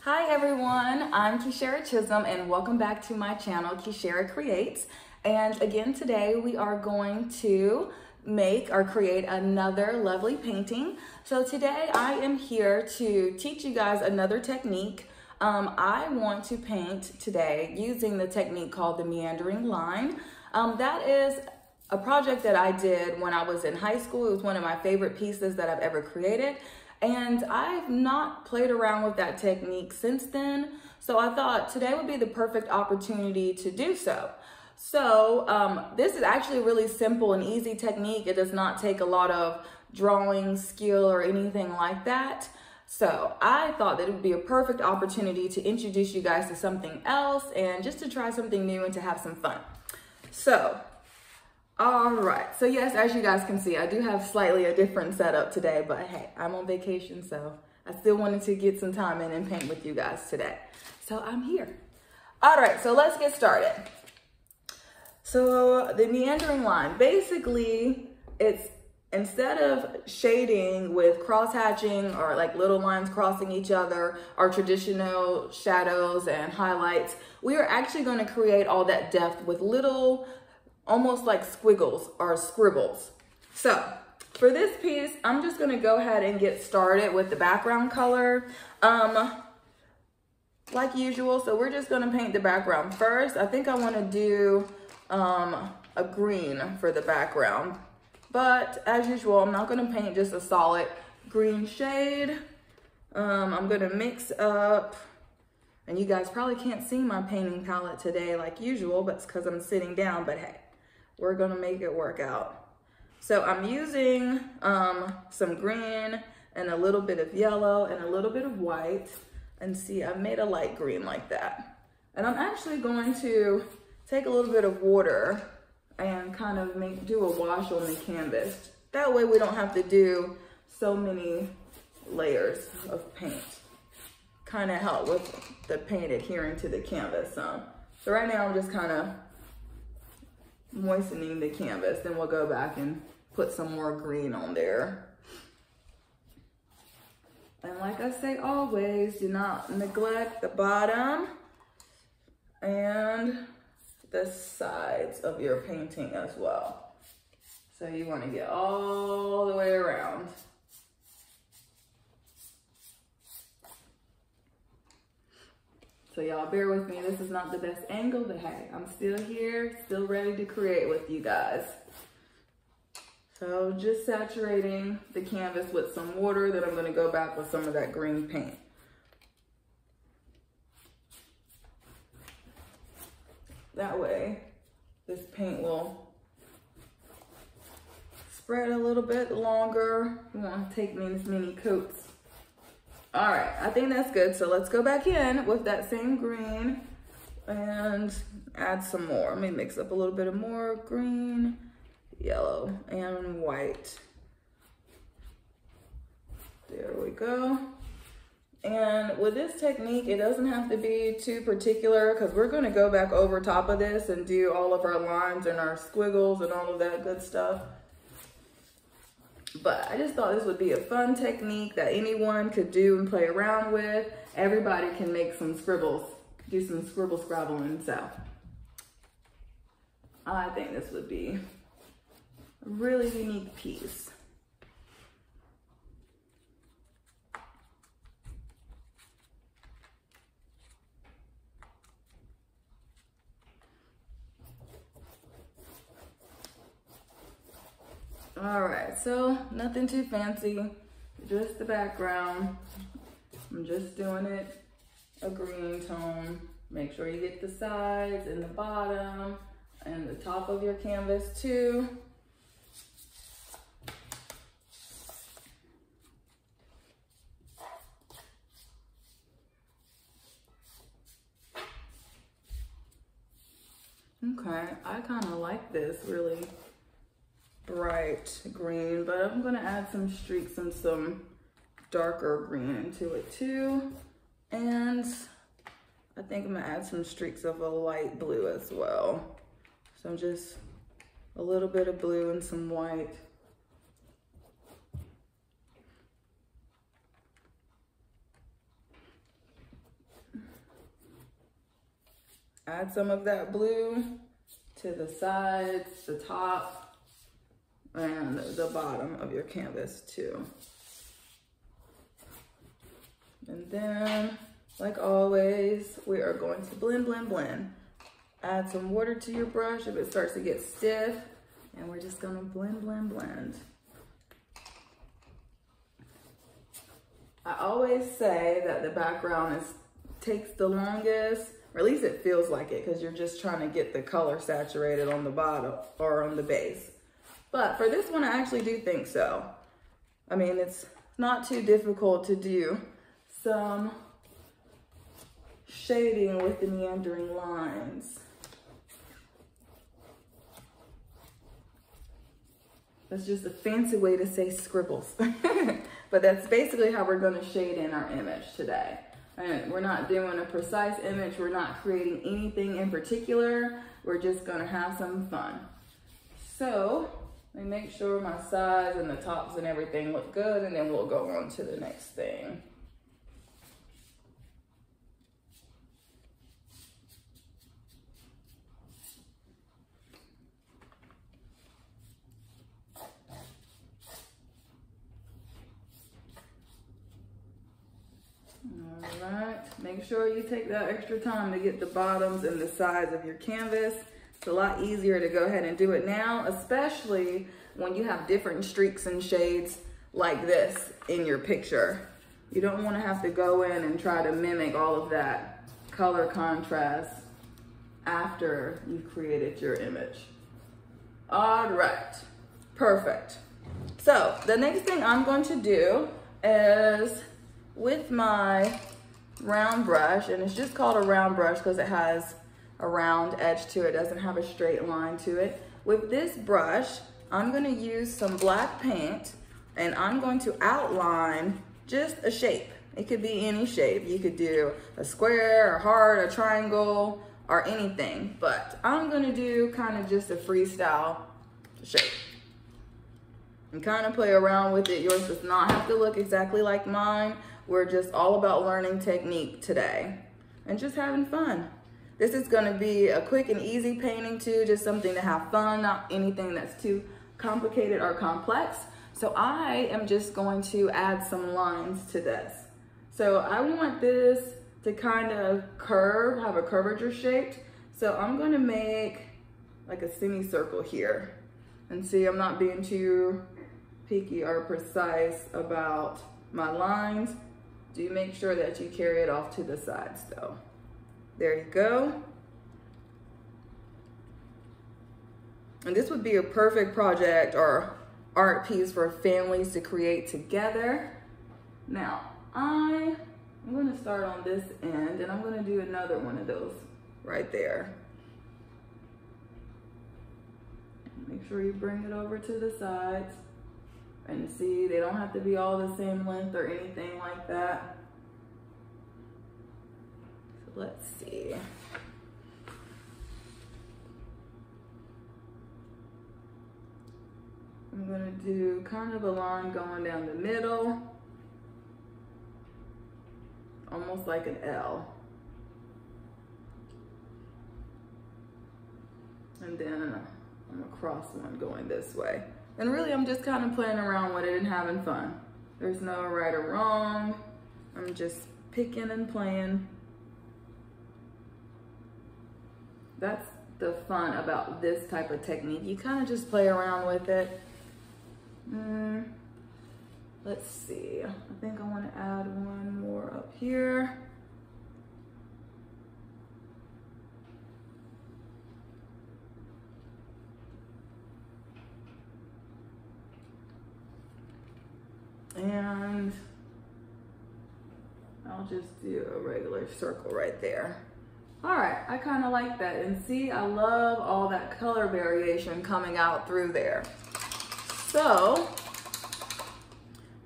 Hi everyone, I'm Kicherra-Chisolm and welcome back to my channel, Kicherra Creates. And again today we are going to make or create another lovely painting. So today I am here to teach you guys another technique. I want to paint today using the technique called the meandering line. That is a project that I did when I was in high school. It was one of my favorite pieces that I've ever created. And I've not played around with that technique since then. So I thought today would be the perfect opportunity to do so. So this is actually a really simple and easy technique. It does not take a lot of drawing skill or anything like that. So I thought that it would be a perfect opportunity to introduce you guys to something else and just to try something new and to have some fun. So, all right, so yes, as you guys can see, I do have slightly a different setup today, but hey, I'm on vacation, so I still wanted to get some time in and paint with you guys today. So I'm here. All right, so let's get started. So the meandering line, basically it's instead of shading with cross hatching or like little lines crossing each other or traditional shadows and highlights, we are actually going to create all that depth with little almost like squiggles or scribbles. So for this piece, I'm just gonna go ahead and get started with the background color. Like usual, so we're just gonna paint the background first. I think I wanna do a green for the background. But as usual, I'm not gonna paint just a solid green shade. I'm gonna mix up, and you guys probably can't see my painting palette today like usual, but it's because I'm sitting down, but hey, we're gonna make it work out. So I'm using some green and a little bit of yellow and a little bit of white. And see, I've made a light green like that. And I'm actually going to take a little bit of water and kind of do a wash on the canvas. That way we don't have to do so many layers of paint. Kind of help with the paint adhering to the canvas some. So right now I'm just kind of moistening the canvas, then we'll go back and put some more green on there. And like I say always, do not neglect the bottom and the sides of your painting as well. So you want to get all the way around. So y'all bear with me, this is not the best angle, but hey, I'm still here, still ready to create with you guys. So just saturating the canvas with some water, then I'm gonna go back with some of that green paint. That way, this paint will spread a little bit longer. You won't take as many coats. All right, I think that's good. So let's go back in with that same green and add some more. Let me mix up a little bit of more green, yellow, and white. There we go. And with this technique, it doesn't have to be too particular because we're gonna go back over top of this and do all of our lines and our squiggles and all of that good stuff. But I just thought this would be a fun technique that anyone could do and play around with. Everybody can make some scribbles, do some scribble scrabbling. So I think this would be a really unique piece. All right, so nothing too fancy, just the background. I'm just doing it a green tone. Make sure you get the sides and the bottom and the top of your canvas too. Okay, I kind of like this really bright green, but I'm gonna add some streaks and some darker green into it too. And I think I'm gonna add some streaks of a light blue as well. So just a little bit of blue and some white. Add some of that blue to the sides, the top, and the bottom of your canvas too. And then, like always, we are going to blend, blend, blend. Add some water to your brush if it starts to get stiff, and we're just gonna blend, blend, blend. I always say that the background takes the longest, or at least it feels like it, because you're just trying to get the color saturated on the bottom or on the base. But for this one, I actually do think so. I mean, it's not too difficult to do some shading with the meandering lines. That's just a fancy way to say scribbles. But that's basically how we're gonna shade in our image today. And we're not doing a precise image. We're not creating anything in particular. We're just gonna have some fun. So let me make sure my sides and the tops and everything look good, and then we'll go on to the next thing. All right, make sure you take that extra time to get the bottoms and the sides of your canvas. It's a lot easier to go ahead and do it now, especially when you have different streaks and shades like this in your picture. You don't want to have to go in and try to mimic all of that color contrast after you've created your image. All right, perfect. So the next thing I'm going to do is with my round brush, and it's just called a round brush because it has a round edge to it, doesn't have a straight line to it. With this brush, I'm gonna use some black paint, and I'm going to outline just a shape. It could be any shape. You could do a square, a heart, a triangle, or anything, but I'm gonna do kind of just a freestyle shape and kind of play around with it. Yours does not have to look exactly like mine. We're just all about learning technique today and just having fun. This is gonna be a quick and easy painting too, just something to have fun, not anything that's too complicated or complex. So I am just going to add some lines to this. So I want this to kind of curve, have a curvature shaped. So I'm gonna make like a semicircle here. And see, I'm not being too picky or precise about my lines. Do make sure that you carry it off to the sides though. There you go. And this would be a perfect project or art piece for families to create together. Now, I'm gonna start on this end, and I'm gonna do another one of those right there. Make sure you bring it over to the sides. And see, they don't have to be all the same length or anything like that. So let's see. I'm gonna do kind of a line going down the middle, almost like an L. And then I'm gonna cross one going this way. And really, I'm just kind of playing around with it and having fun. There's no right or wrong. I'm just picking and playing. That's the fun about this type of technique. You kind of just play around with it. Let's see. I think I want to add one more up here. And I'll just do a regular circle right there. All right, I kind of like that. And see, I love all that color variation coming out through there. So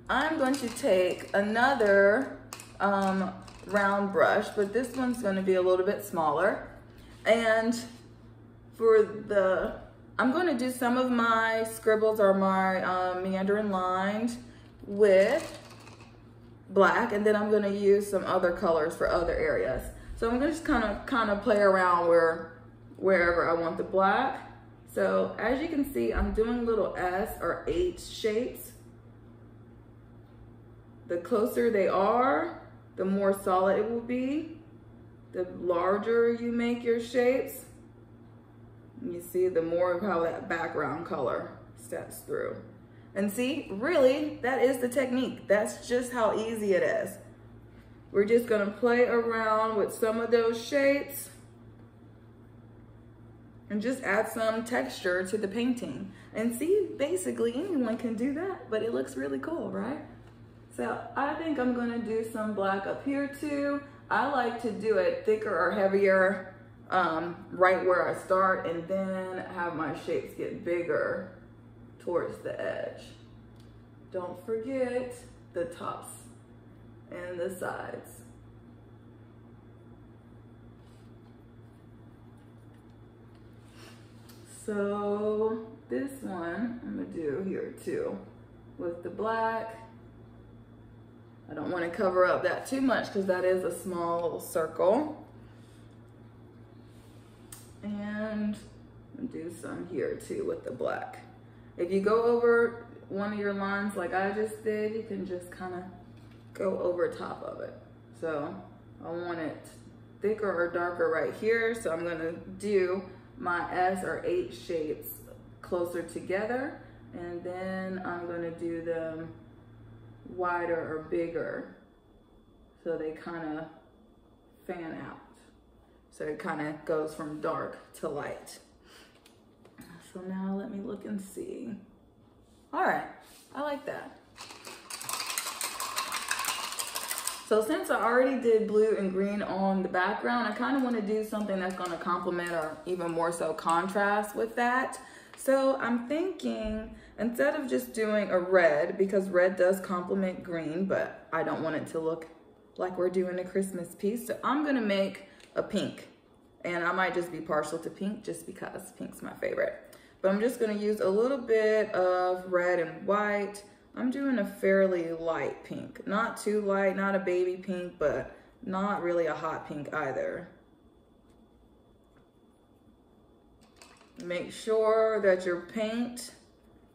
I'm going to take another round brush, but this one's going to be a little bit smaller. And for the, I'm going to do some of my scribbles or my meandering lines with black, and then I'm going to use some other colors for other areas. So I'm gonna just kind of play around wherever I want the black. So as you can see, I'm doing little S or H shapes. The closer they are, the more solid it will be. The larger you make your shapes, you see the more of how that background color steps through. And see, really, that is the technique. That's just how easy it is. We're just gonna play around with some of those shapes and just add some texture to the painting. And see, basically anyone can do that, but it looks really cool, right? So I think I'm gonna do some black up here too. I like to do it thicker or heavier right where I start, and then have my shapes get bigger towards the edge. Don't forget the tops and the sides. So this one I'm gonna do here too with the black. I don't want to cover up that too much because that is a small little circle. And do some here too with the black. If you go over one of your lines like I just did, you can just kind of go over top of it. So I want it thicker or darker right here. So I'm gonna do my S or H shapes closer together, and then I'm gonna do them wider or bigger so they kind of fan out. So it kind of goes from dark to light. So now let me look and see. All right, I like that. So since I already did blue and green on the background, I kind of want to do something that's going to complement or even more so contrast with that. So I'm thinking, instead of just doing a red, because red does complement green, but I don't want it to look like we're doing a Christmas piece, so I'm gonna make a pink. And I might just be partial to pink just because pink's my favorite. But I'm just gonna use a little bit of red and white. I'm doing a fairly light pink. Not too light, not a baby pink, but not really a hot pink either. Make sure that your paint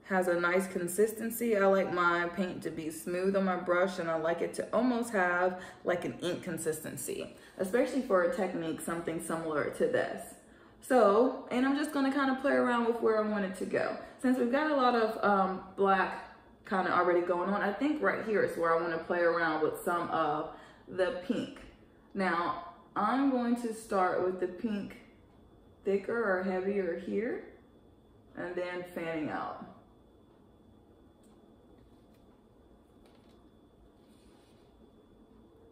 has a nice consistency. I like my paint to be smooth on my brush, and I like it to almost have like an ink consistency, especially for a technique, something similar to this. So, and I'm just gonna kind of play around with where I want it to go. Since we've got a lot of black kind of already going on, I think right here is where I wanna play around with some of the pink. Now, I'm going to start with the pink thicker or heavier here, and then fanning out.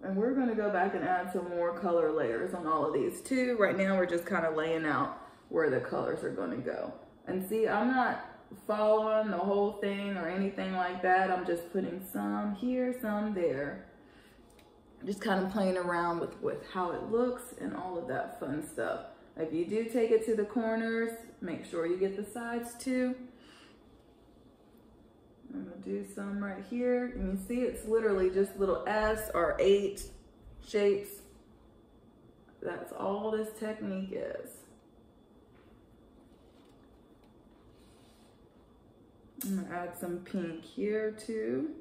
And we're gonna go back and add some more color layers on all of these too. Right now we're just kind of laying out where the colors are gonna go. And see, I'm not following the whole thing or anything like that. I'm just putting some here, some there. Just kind of playing around with how it looks and all of that fun stuff. If you do take it to the corners, make sure you get the sides too. I'm gonna do some right here. And you see it's literally just little S or 8 shapes. That's all this technique is. I'm gonna add some pink here too.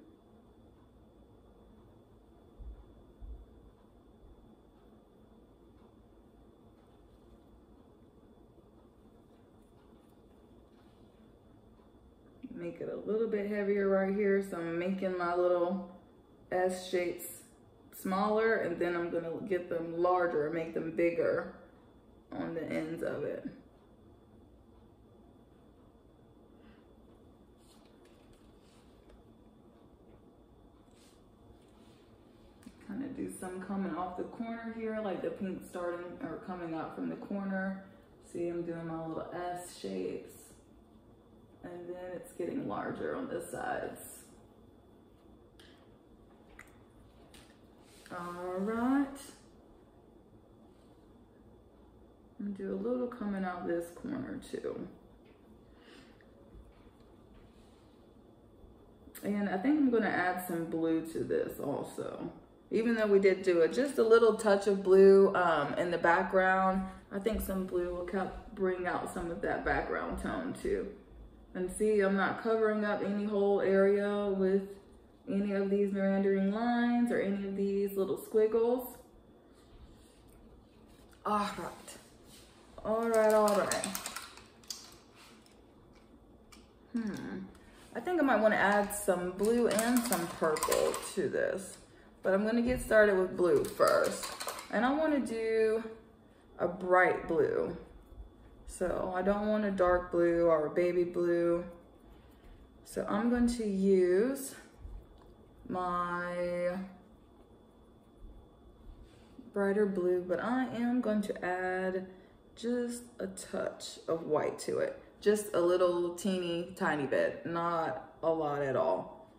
Make it a little bit heavier right here. So I'm making my little S shapes smaller, and then I'm gonna get them larger, make them bigger on the ends of it. Kind of do some coming off the corner here, like the pink starting or coming out from the corner. See, I'm doing my little S shapes. And then it's getting larger on the sides. All right. And do a little coming out this corner too. And I think I'm gonna add some blue to this also. Even though we did do just a little touch of blue in the background, I think some blue will bring out some of that background tone too. And see, I'm not covering up any whole area with any of these meandering lines or any of these little squiggles. All right. All right, all right. I think I might want to add some blue and some purple to this, but I'm going to get started with blue first. And I want to do a bright blue. So I don't want a dark blue or a baby blue. So I'm going to use my brighter blue, but I am going to add just a touch of white to it. Just a little teeny tiny bit, not a lot at all.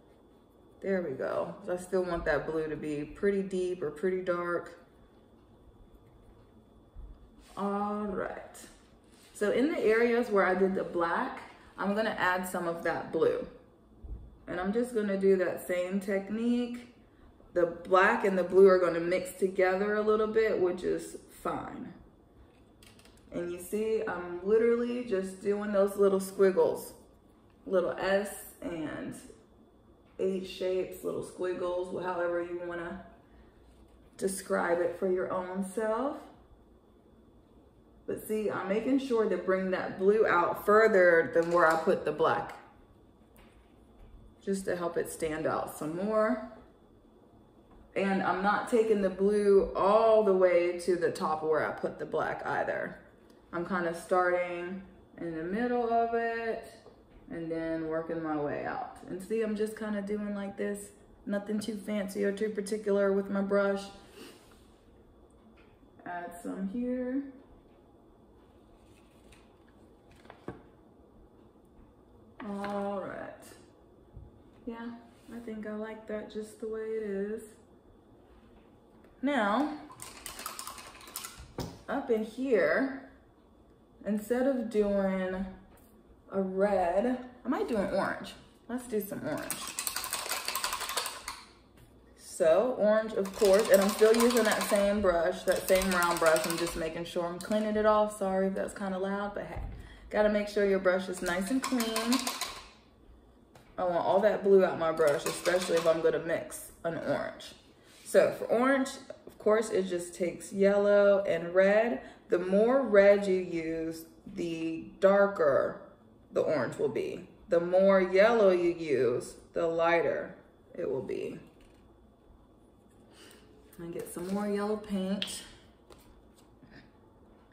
There we go. I still want that blue to be pretty deep or pretty dark. All right. So in the areas where I did the black, I'm gonna add some of that blue. And I'm just gonna do that same technique. The black and the blue are gonna mix together a little bit, which is fine. And you see, I'm literally just doing those little squiggles, little S and H shapes, little squiggles, however you wanna describe it for your own self. But see, I'm making sure to bring that blue out further than where I put the black, just to help it stand out some more. And I'm not taking the blue all the way to the top where I put the black either. I'm kind of starting in the middle of it and then working my way out. And see, I'm just kind of doing like this, nothing too fancy or too particular with my brush. Add some here. All right. Yeah, I think I like that just the way it is. Now, up in here, instead of doing a red, I might do an orange. Let's do some orange. So orange, of course, and I'm still using that same brush, that same round brush. I'm just making sure I'm cleaning it off. Sorry if that's kind of loud, but hey, gotta make sure your brush is nice and clean. I want all that blue out my brush, especially if I'm gonna mix an orange. So for orange, of course, it just takes yellow and red. The more red you use, the darker the orange will be. The more yellow you use, the lighter it will be. And get some more yellow paint.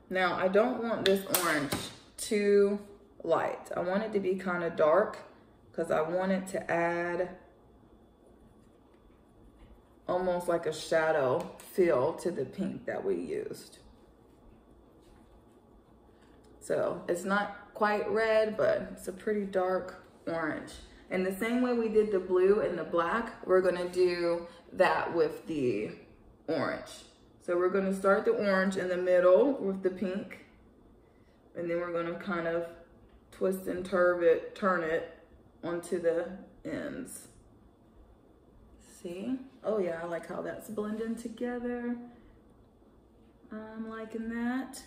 Now, I don't want this orange too light. I want it to be kind of dark because I want it to add almost like a shadow feel to the pink that we used. So it's not quite red, but it's a pretty dark orange. And the same way we did the blue and the black, we're gonna do that with the orange. So we're gonna start the orange in the middle with the pink, and then we're gonna kind of twist and turn it onto the ends. See? Oh yeah, I like how that's blending together. I'm liking that.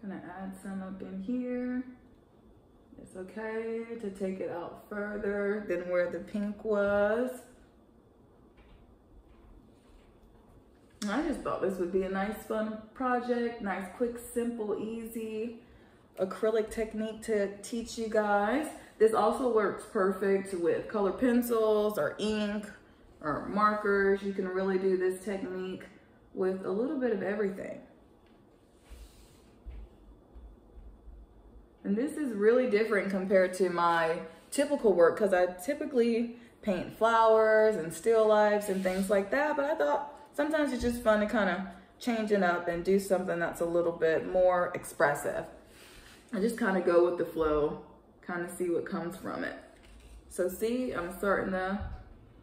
Gonna add some up in here. It's okay to take it out further than where the pink was. I just thought this would be a nice, fun project. Nice, quick, simple, easy acrylic technique to teach you guys. This also works perfect with colored pencils or ink or markers. You can really do this technique with a little bit of everything. And this is really different compared to my typical work because I typically paint flowers and still lifes and things like that. But I thought sometimes it's just fun to kind of change it up and do something that's a little bit more expressive. I just kind of go with the flow, kind of see what comes from it. So see, I'm starting the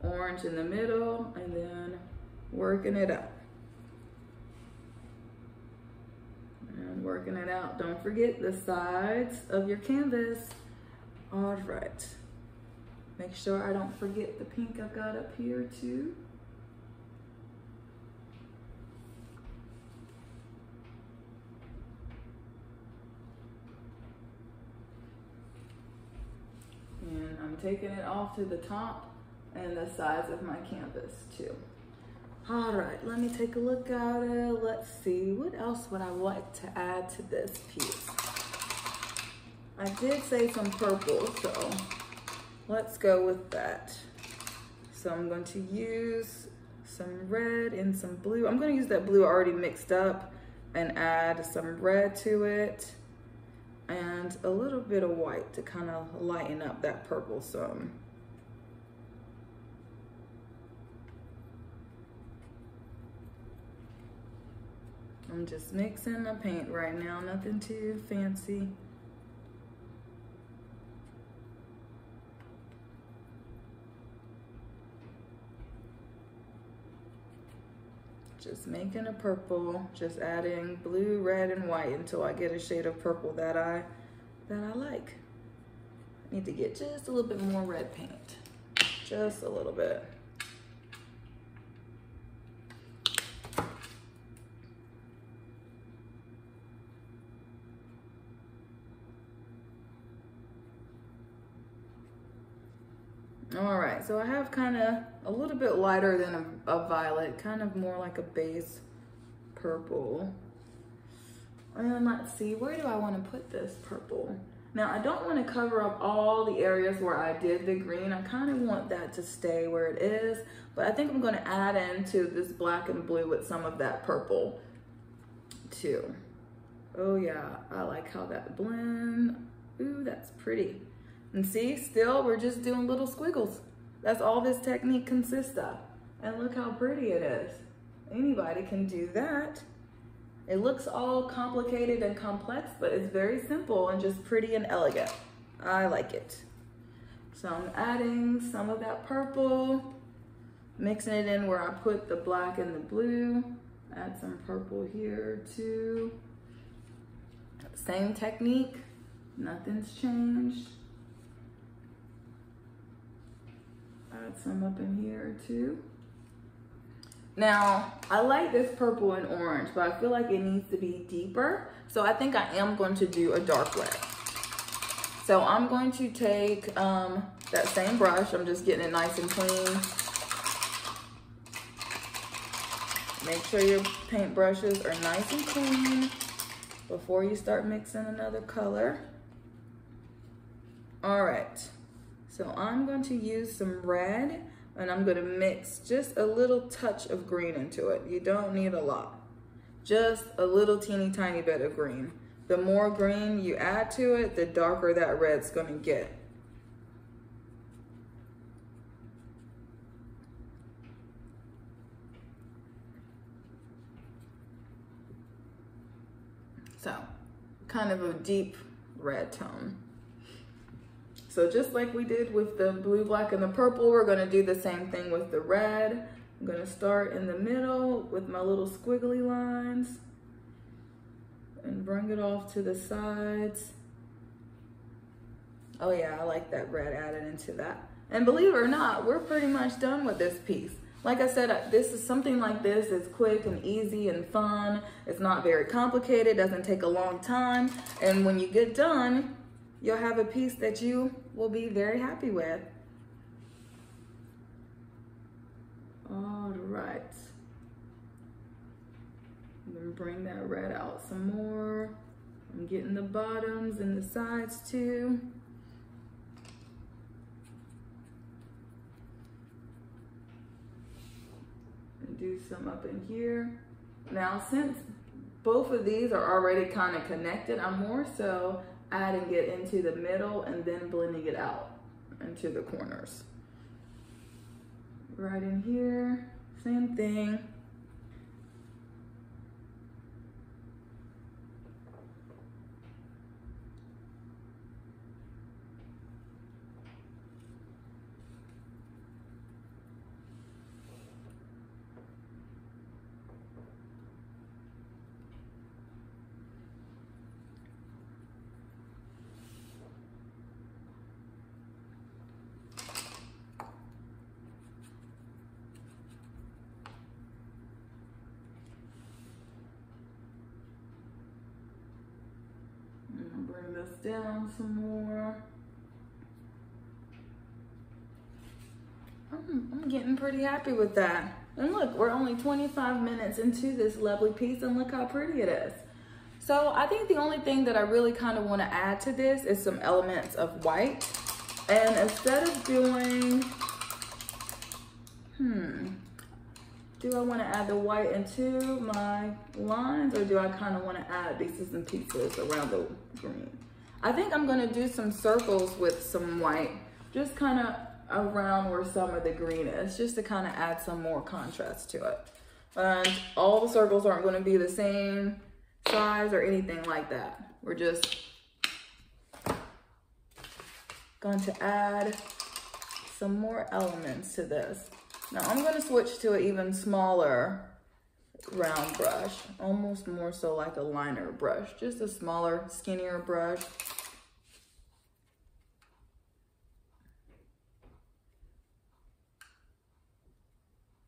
orange in the middle and then working it up. And working it out. Don't forget the sides of your canvas. All right. Make sure I don't forget the pink I've got up here too. And I'm taking it off to the top and the sides of my canvas too. All right, let me take a look at it. Let's see, what else would I like to add to this piece? I did say some purple, so let's go with that. So I'm going to use some red and some blue. I'm going to use that blue already mixed up and add some red to it and a little bit of white to kind of lighten up that purple some. I'm just mixing my paint right now, nothing too fancy. Just making a purple, just adding blue, red, and white until I get a shade of purple that I like. I need to get just a little bit more red paint, just a little bit. All right, so I have kind of a little bit lighter than a violet, kind of more like a base purple. And let's see, where do I want to put this purple? Now, I don't want to cover up all the areas where I did the green. I kind of want that to stay where it is, but I think I'm going to add into this black and blue with some of that purple too. Oh yeah, I like how that blends. Ooh, that's pretty. And see, still, we're just doing little squiggles. That's all this technique consists of. And look how pretty it is. Anybody can do that. It looks all complicated and complex, but it's very simple and just pretty and elegant. I like it. So I'm adding some of that purple, mixing it in where I put the black and the blue. Add some purple here too. Same technique, nothing's changed. Add some up in here too. Now, I like this purple and orange, but I feel like it needs to be deeper. So I think I am going to do a dark red. So I'm going to take that same brush. I'm just getting it nice and clean. Make sure your paint brushes are nice and clean before you start mixing another color. All right. So I'm going to use some red and I'm going to mix just a little touch of green into it. You don't need a lot, just a little teeny tiny bit of green. The more green you add to it, the darker that red's going to get. So kind of a deep red tone. So just like we did with the blue, black, and the purple, we're gonna do the same thing with the red. I'm gonna start in the middle with my little squiggly lines and bring it off to the sides. Oh yeah, I like that red added into that. And believe it or not, we're pretty much done with this piece. Like I said, this is something like this. It's quick and easy and fun. It's not very complicated, doesn't take a long time. And when you get done, you'll have a piece that you will be very happy with. All right. I'm gonna bring that red out some more. I'm getting the bottoms and the sides too. And do some up in here. Now, since both of these are already kind of connected, I'm more so adding it into the middle and then blending it out into the corners. Right in here, same thing. down some more. I'm getting pretty happy with that. And look, we're only 25 minutes into this lovely piece, and look how pretty it is. So I think the only thing that I really kind of want to add to this is some elements of white. And instead of doing, do I want to add the white into my lines, or do I kind of want to add pieces and pieces around the green? I think I'm going to do some circles with some white, just kind of around where some of the green is, just to kind of add some more contrast to it. And all the circles aren't going to be the same size or anything like that. We're just going to add some more elements to this. Now I'm going to switch to an even smaller round brush, almost more so like a liner brush, just a smaller, skinnier brush.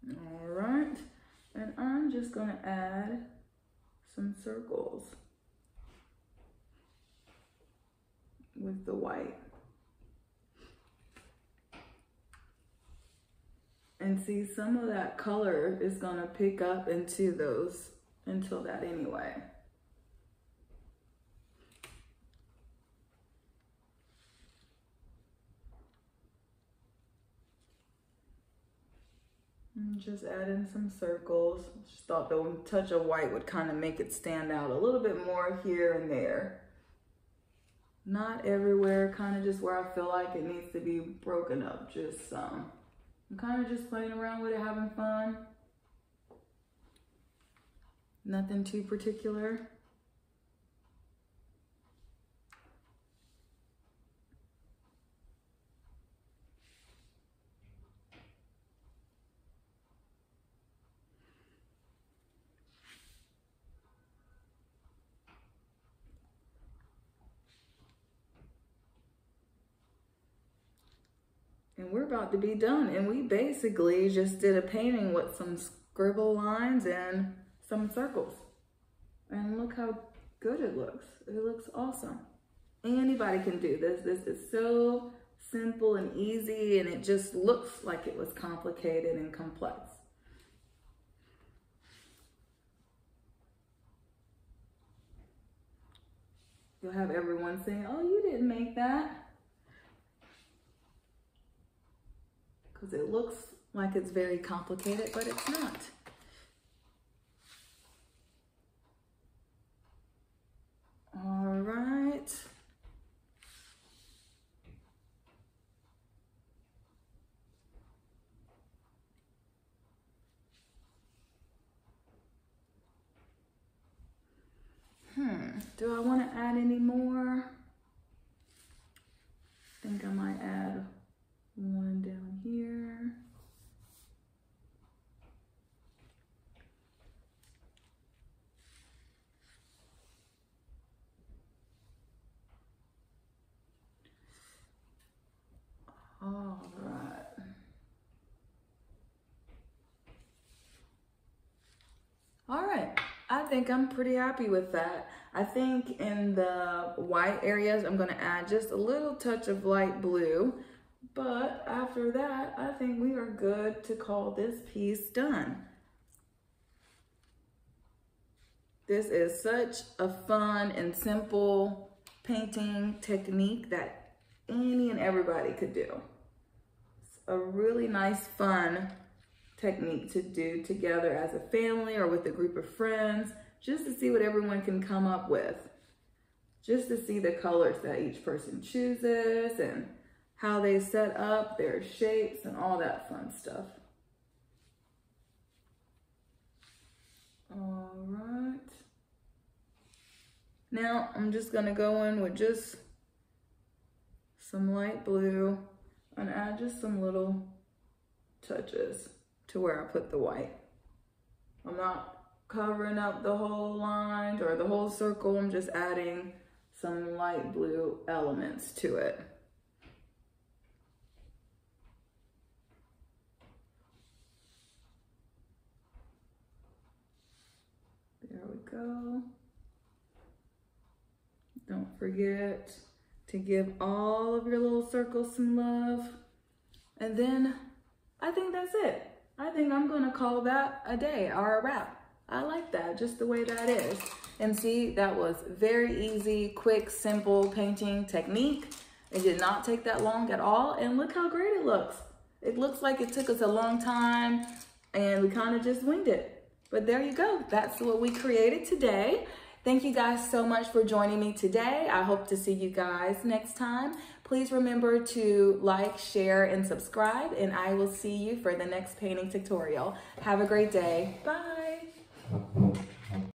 All right, and I'm just going to add some circles with the white. And see, some of that color is gonna pick up into that anyway. And just add in some circles. Just thought the touch of white would kind of make it stand out a little bit more here and there. Not everywhere, kind of just where I feel like it needs to be broken up, just some. I'm kind of just playing around with it, having fun. Nothing too particular. And we're about to be done. And we basically just did a painting with some scribble lines and some circles. And look how good it looks. It looks awesome. Anybody can do this. This is so simple and easy, and it just looks like it was complicated and complex. You'll have everyone saying, oh, you didn't make that. Because it looks like it's very complicated, but it's not. All right. Do I want to add any more? I think I might add one down here. All right. All right. I think I'm pretty happy with that. I think in the white areas, I'm going to add just a little touch of light blue. But after that, I think we are good to call this piece done. This is such a fun and simple painting technique that any and everybody could do. It's a really nice, fun technique to do together as a family or with a group of friends, just to see what everyone can come up with. Just to see the colors that each person chooses and how they set up their shapes and all that fun stuff. All right. Now I'm just gonna go in with just some light blue and add just some little touches to where I put the white. I'm not covering up the whole line or the whole circle. I'm just adding some light blue elements to it. There we go. Don't forget to give all of your little circles some love. And then I think that's it. I think I'm gonna call that a day or a wrap. I like that, just the way that is. And see, that was very easy, quick, simple painting technique. It did not take that long at all. And look how great it looks. It looks like it took us a long time and we kind of just winged it. But there you go. That's what we created today. Thank you guys so much for joining me today. I hope to see you guys next time. Please remember to like, share, and subscribe, and I will see you for the next painting tutorial. Have a great day. Bye.